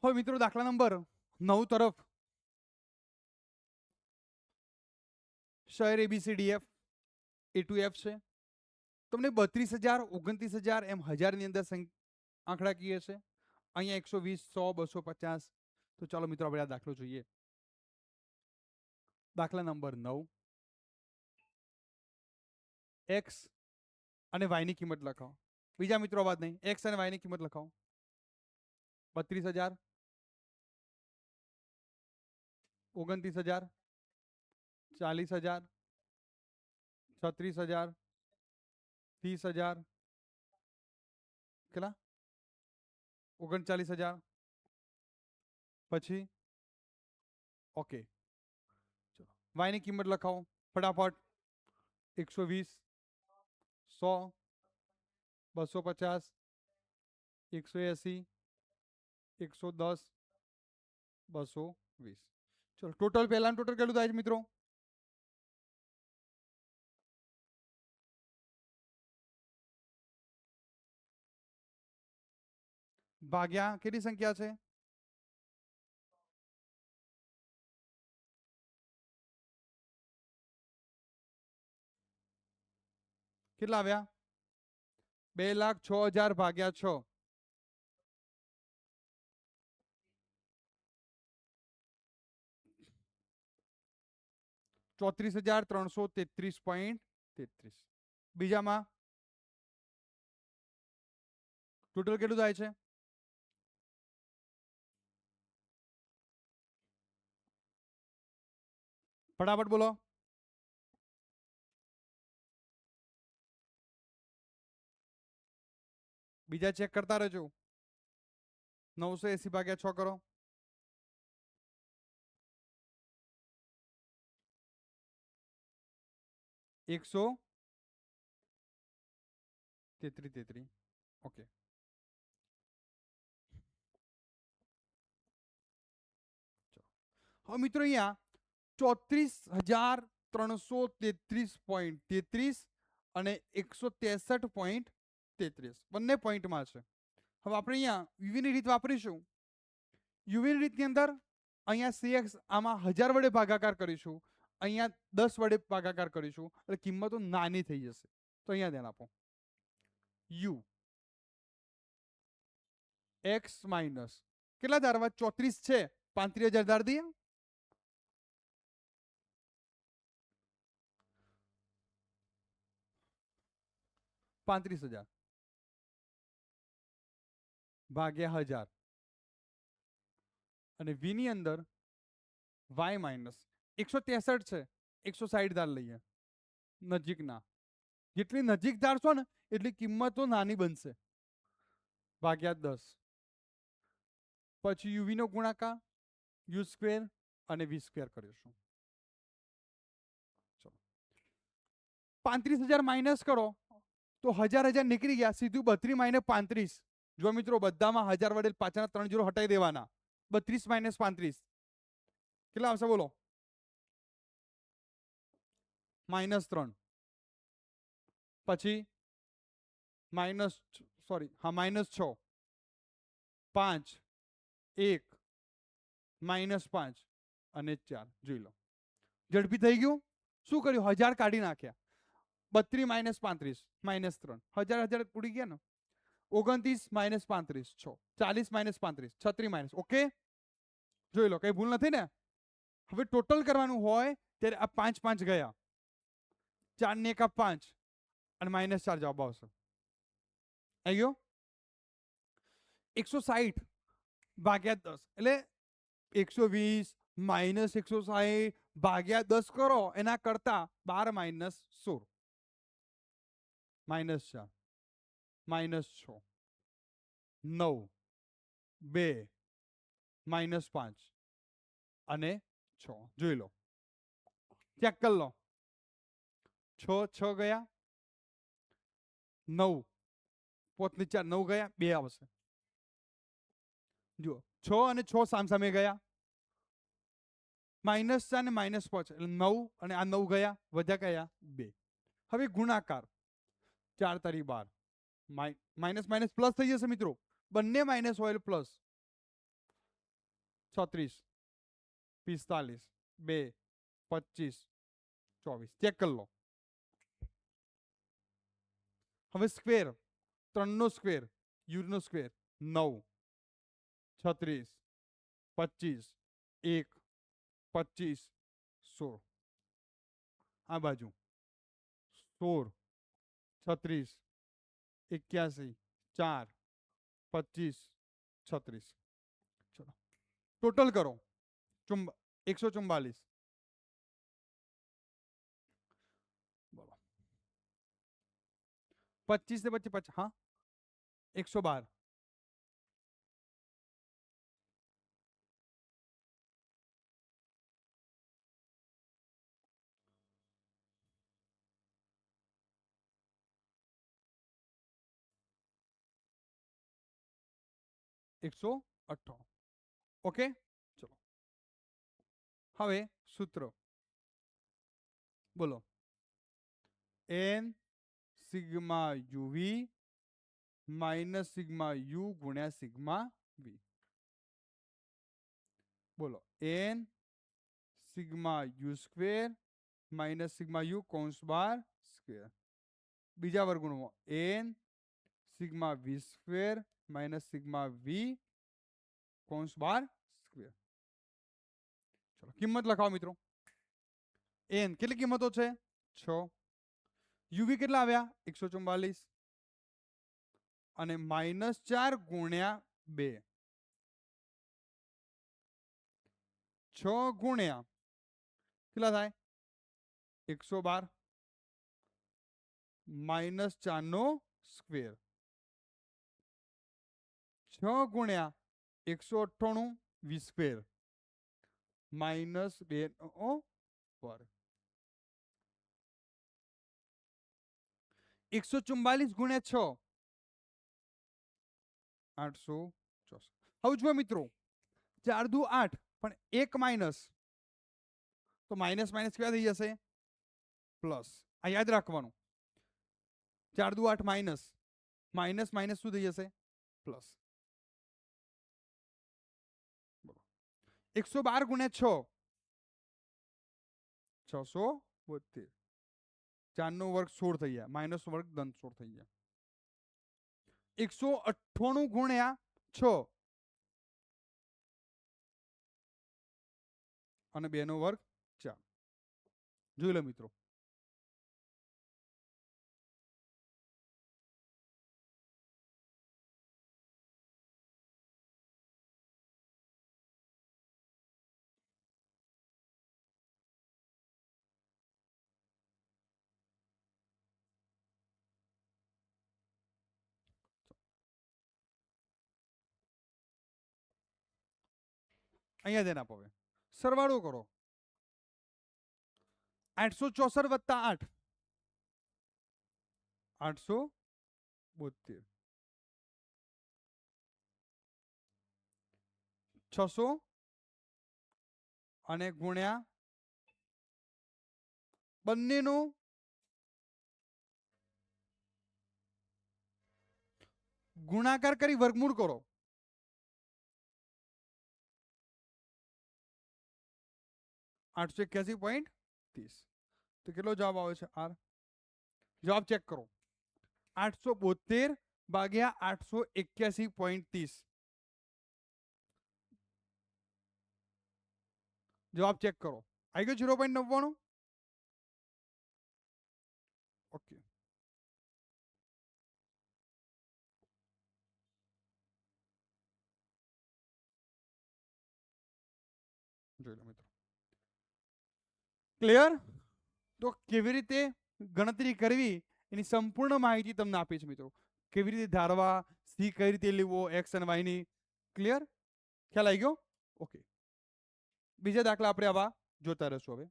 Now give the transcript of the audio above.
હવે મિત્રો દાખલા નંબર 9 તરફ શહેર ABCDF A to F છે. તમને 32,000 29,000 એમ હજારની અંદર આંકડાકીય છે. અહીંયા 120 100 250. તો ચાલો મિત્રો આપણે આ દાખલો જોઈએ. દાખલા નંબર 9. x અને y ની કિંમત લખાવો. બીજા મિત્રો અવાજ નહીં. x અને y ની કિંમત લખાવો. 32,000 29,000 40,000 36,000 30,000 કેટલા 39,000 પછી ઓકે. y ની કિંમત લખાવો ફટાફટ. 120 100 250 180 110 220. ચલો ટોટલ પહેલાનું ટોટલ કેટલું થાય છે મિત્રો? ભાગ્યા કેટલી સંખ્યા છે? કેટલા આવ્યા? 2,06,000 ભાગ્યા 6. 34,333.33. બીજામાં ટોટલ કેટલું થાય છે? ફટાફટ બોલો. બીજા ચેક કરતા રહેજો. 980 ભાગ્યા 6 કરો. 133. ઓકે. હવે મિત્રો અહીંયા 34,333.33 અને 163.33 બંને પોઈન્ટમાં છે. હવે આપણે અહીંયા યુવીની રીત વાપરીશું. યુવીની રીતની અંદર અહીંયા CX આમાં 1000 વડે ભાગાકાર કરીશું, અહીંયા 10 વડે ભાગાકાર કરીશું એટલે કિંમતો નાની થઈ જશે. તો અહીંયા ધ્યાન આપો. યુ એક્સ માઇનસ કેટલા ધારવા? 34 છે. 35,000 ધાર દઈએ. 35,000 ભાગ્યા 1000 અને v ની અંદર y માઇનસ 163 છે. 160 ધાર લઈએ નજીકના. જેટલી નજીક ધારશો ને એટલી કિંમતો નાની બનશે. ભાગ્યા 10. પછી યુવી નો ગુણાકાર યુ સ્ક્વેર અને વી સ્ક્વેર કરીશું. 35,000 માઇનસ કરો તો 1000 નીકળી ગયા. સીધું 32 માઇનસ 35. જો મિત્રો બધામાં 1000 વડે પાછળના 3 0 હટાવી દેવાના. 32 માઇનસ 35 કેટલા આવશે બોલો? -3. પછી -6 5 1 -5 અને 4. જોઈ લો ઝડપી થઈ ગયું. શું કર્યું? 1000 કાઢી નાખ્યા. 32 માઇનસ 35 -3 1000 ઉડી ગયા ને. 29 માઇનસ 35 6 40 માઇનસ 35 36 માઇનસ. ઓકે જોઈ લો કઈ ભૂલ નથી ને. હવે ટોટલ કરવાનું હોય ત્યારે આ 5 5 ગયા. 4 ને 1 5 અને -4 જવાબ આવશે. આવી ગયો. 160 ભાગ્યા 10 એટલે 120 માઇનસ 160 ભાગ્યા 10 કરો. એના કરતા 12 માઇનસ 16 -4 -6 9 2 -5 અને 6. જોઈ લો ચેક કરી લો. 6 ગયા 9 5 4 9 ગયા 2 આવશે. જુઓ 6 અને 6 સામસામે ગયા. -4 અને -5 એટલે 9 અને આ 9 ગયા વધ્યા કયા 2. હવે ગુણાકાર 4 તારી 12 માઇનસ માઇનસ પ્લસ થઈ જશે મિત્રો. બંને માઇનસ હોય પ્લસ. 36 45 2 25 24 ચેક કરી લો. હવે સ્ક્વેર 3 નો સ્ક્વેર u નો સ્ક્વેર 9 36 25 1 25 16 આ બાજુ 16 36 81 4 25 36 ચલો ટોટલ કરો 144 બોલો 25 ને પછી 50 હા 112 198 ઓકે ચલો હવે સૂત્ર બોલો n sigma uv minus sigma u ગુણ્યા સિગ્મા v બોલો n sigma u square minus sigma u કૌંસ બાર સ્ક્વેર બીજા વર્ગુણમાં n sigma v square minus sigma v કૌંસ બાર સ્ક્વેર. ચલો કિંમત લખાવો મિત્રો. n કેટલી કિંમતો છે 6 uv કેટલા આવ્યા 144 અને -4 ગુણ્યા 2 6 ગુણ્યા કેટલા થાય 112 -4 નો સ્ક્વેર 6 ગુણ્યા 198 v સ્ક્વેર -2 નો વર્ગ 144 ગુણ્યા 6 864. હવે જુઓ મિત્રો 4 દુ 8 પણ 1 માઇનસ તો માઇનસ માઇનસ કેવા થઈ જશે પ્લસ. આ યાદ રાખવાનું 4 દુ 8 માઇનસ માઇનસ માઇનસ શું થઈ જશે પ્લસ. 112 ગુણ્યા 6 672 4 નો વર્ગ 16 થઈ ગયા માઇનસ વર્ગ ધન 16 થઈ ગયા 198 ગુણ્યા 6 અને 2 નો વર્ગ 4 જોઈ લો મિત્રો. અહીંયા ધ્યાન આપો હવે સરવાળો કરો 864 વત્તા 8 872 600 અને ગુણ્યા બંનેનો ગુણાકાર કરી વર્ગમૂળ કરો 881.30 તો કેટલો જવાબ આવે છે આર જવાબ ચેક કરો 872 ભાગ્યા 881.30 જવાબ ચેક કરો આવી ગયો 0.99 ઓકે જોઈ લો મિત્રો ક્લિયર. તો કેવી રીતે ગણતરી કરવી એની સંપૂર્ણ માહિતી તમને આપી છે મિત્રો. કેવી રીતે ધારવા સી કઈ રીતે લેવો એક્સ અને વાય ની ક્લિયર ખ્યાલ આવી ગયો ઓકે. બીજા દાખલા આપણે આવા જોતા રહેશું હવે.